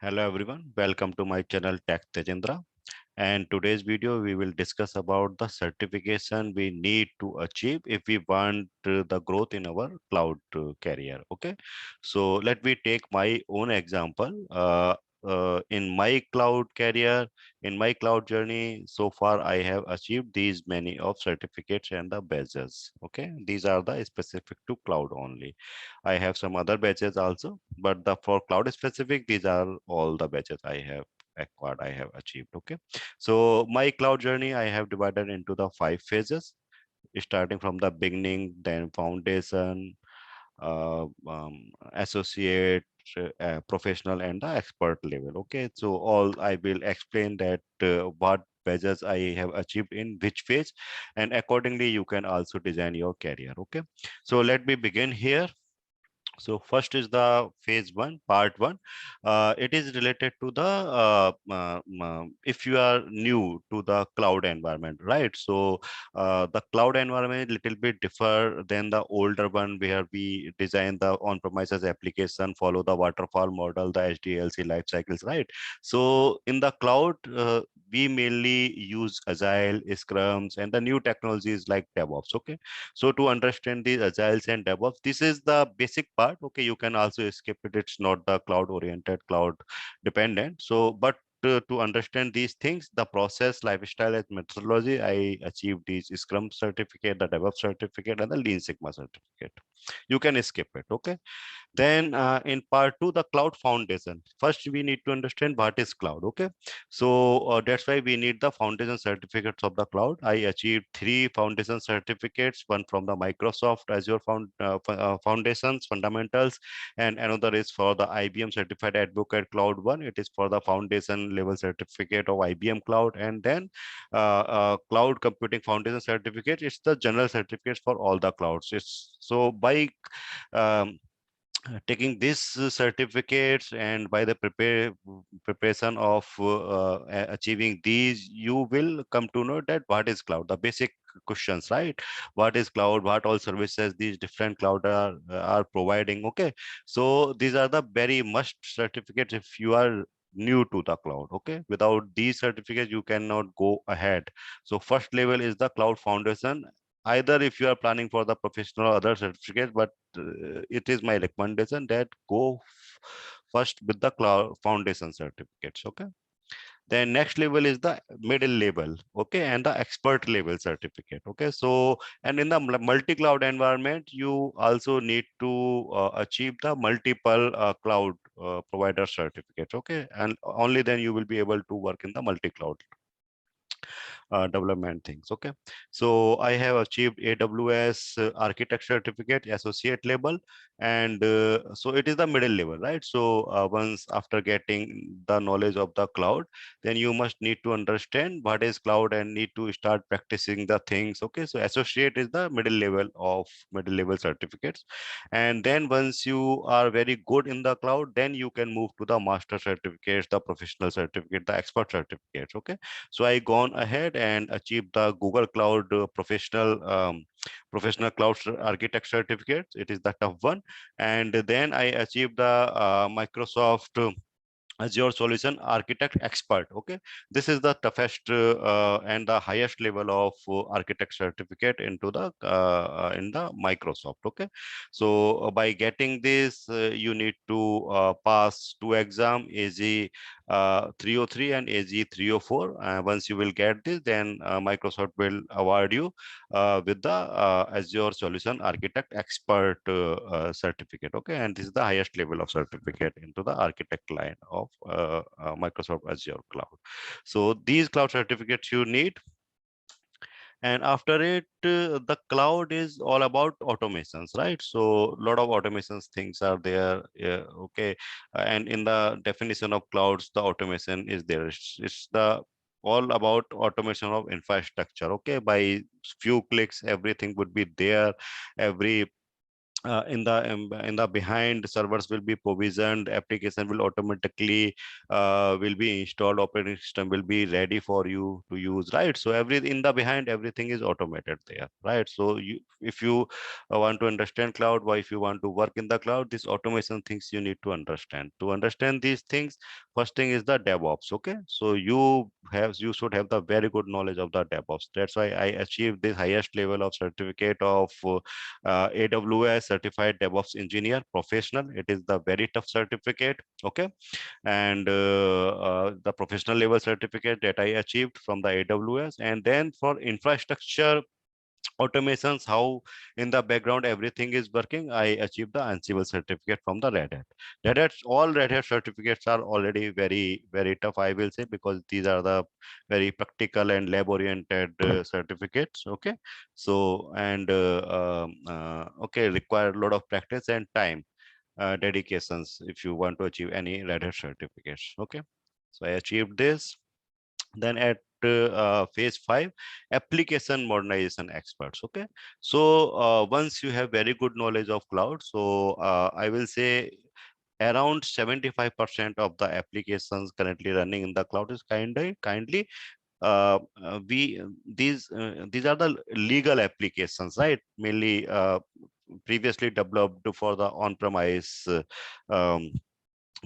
Hello everyone, welcome to my channel Tech Tejendra. And today's video we will discuss about the certification we need to achieve if we want the growth in our cloud career. Okay, so let me take my own example. In my cloud career, in my cloud journey, so far I have achieved these many of certificates and the badges. Okay, these are the specific to cloud only. I have some other badges also, but the for cloud specific, these are all the badges I have acquired, I have achieved. Okay, so my cloud journey I have divided into the 5 phases, starting from the beginning, then foundation, associate, professional, and the expert level. Okay, so all I will explain that what badges I have achieved in which phase, and accordingly you can also design your career. Okay, so let me begin here. So first is the phase one, part one. It is related to the if you are new to the cloud environment, right? So the cloud environment little bit differ than the older one where we design the on-premises application, follow the waterfall model, the HDLC life cycles, right? So in the cloud, we mainly use Agile, Scrums, and the new technologies like DevOps. Okay, so to understand these agiles and DevOps, this is the basic part. Okay, you can also skip it. It's not the cloud oriented, cloud dependent. So, but to understand these things, the process, lifestyle, and methodology, I achieved these Scrum certificate, the DevOps certificate, and the Lean Sigma certificate. You can skip it. Okay. Then in part two, the cloud foundation. First, we need to understand what is cloud. Okay, so that's why we need the foundation certificates of the cloud. I achieved 3 foundation certificates. One from the Microsoft Azure Foundations Fundamentals, and another is for the IBM Certified Advocate Cloud One. It is for the foundation level certificate of IBM Cloud, and then Cloud Computing Foundation Certificate. It's the general certificates for all the clouds. It's so by um, taking these certificates and by the preparation of achieving these, you will come to know that what is cloud, the basic questions, right? What is cloud, what all services these different cloud are providing. Okay, so these are the very must certificates if you are new to the cloud. Okay, without these certificates you cannot go ahead. So first level is the cloud foundation, either if you are planning for the professional or other certificate, but it is my recommendation that go first with the cloud foundation certificates. Okay, then next level is the middle level. Okay, and the expert level certificate. Okay, so and in the multi-cloud environment you also need to achieve the multiple cloud provider certificates. Okay, and only then you will be able to work in the multi-cloud development things. Okay, so I have achieved AWS architect certificate, associate level, and so it is the middle level, right? So once after getting the knowledge of the cloud, then you must need to understand what is cloud and need to start practicing the things. Okay, so associate is the middle level of middle level certificates, and then once you are very good in the cloud, then you can move to the master certificates, the professional certificate, the expert certificates. Okay, so I gone ahead and achieved the Google Cloud professional cloud architect certificate. It is the tough one, and then I achieved the Microsoft Azure Solution Architect Expert. Okay, this is the toughest and the highest level of architect certificate into the in the Microsoft. Okay, so by getting this, you need to pass 2 exam, AZ 303 and AZ 304. Once you will get this, then Microsoft will award you with the Azure Solution Architect Expert certificate. Okay, and this is the highest level of certificate into the architect line of Microsoft Azure Cloud. So these cloud certificates you need. And after it, the cloud is all about automations, right? So a lot of automations things are there. Okay, and in the definition of clouds, the automation is there. It's the all about automation of infrastructure. Okay, by few clicks everything would be there. Every in the behind, servers will be provisioned, application will automatically will be installed, operating system will be ready for you to use, right? So every in the behind, everything is automated there, right? So you, if you want to understand cloud, or if you want to work in the cloud, this automation things you need to understand. To understand these things, first thing is the DevOps. Okay, so you should have the very good knowledge of the DevOps. That's why I achieved the highest level of certificate of AWS Certified DevOps Engineer Professional. It is the very tough certificate. Okay, and the professional level certificate that I achieved from the AWS. And then for infrastructure automations, how in the background everything is working, I achieved the Ansible certificate from the Red Hat. All Red Hat certificates are already very, very tough, I will say, because these are the very practical and lab oriented certificates. Okay, so and okay, require a lot of practice and time dedications if you want to achieve any Red Hat certificates. Okay, so I achieved this. Then at phase 5, application modernization experts. Okay, so once you have very good knowledge of cloud, so I will say around 75% of the applications currently running in the cloud is kindly we these are the legal applications, right? Mainly previously developed for the on-premise um,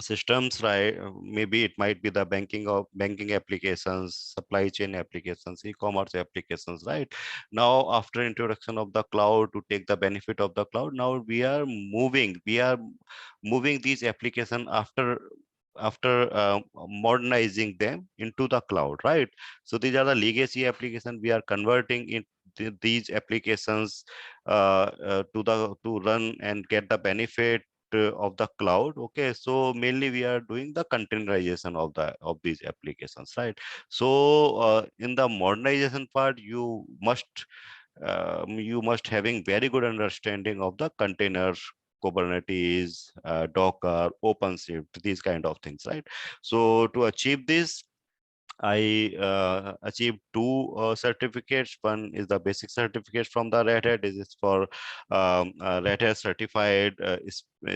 systems, right? Maybe it might be the banking applications, supply chain applications, e-commerce applications, right? Now after introduction of the cloud, to take the benefit of the cloud, now we are moving these applications after modernizing them into the cloud, right? So these are the legacy applications we are converting in these applications to run and get the benefit of the cloud. Okay, so mainly we are doing the containerization of these applications, right? So in the modernization part, you must having very good understanding of the containers, Kubernetes, Docker, OpenShift, these kind of things, right? So to achieve this, I achieved two certificates. One is the basic certificate from the Red Hat. This is for Red Hat certified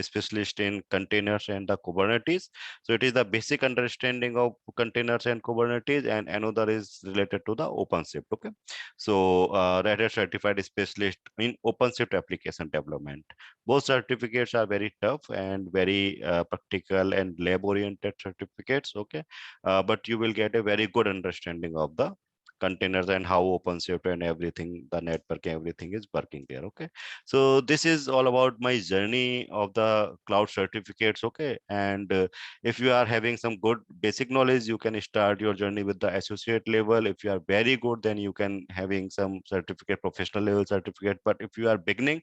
specialist in containers and the Kubernetes. So it is the basic understanding of containers and Kubernetes, and another is related to the OpenShift. Okay, so Red Hat certified specialist in OpenShift application development. Both certificates are very tough and very practical and lab oriented certificates. Okay, but you will get a very good understanding of the containers and how OpenShift and everything, the network, everything is working there. Okay, so this is all about my journey of the cloud certificates. Okay, and if you are having some good basic knowledge, you can start your journey with the associate level. If you are very good, then you can having some certificate, professional level certificate. But if you are beginning,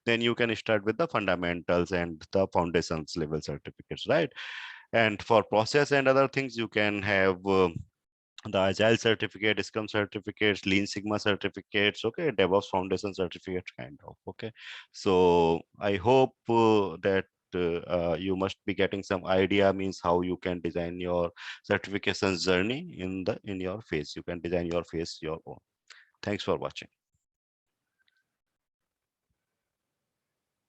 then you can start with the fundamentals and the foundations level certificates, right? And for process and other things, you can have the Agile certificate, Scrum certificates, Lean Sigma certificates, okay, DevOps Foundation certificates, kind of. Okay, so I hope that you must be getting some idea, means how you can design your certifications journey in your phase. You can design your phase your own. Thanks for watching.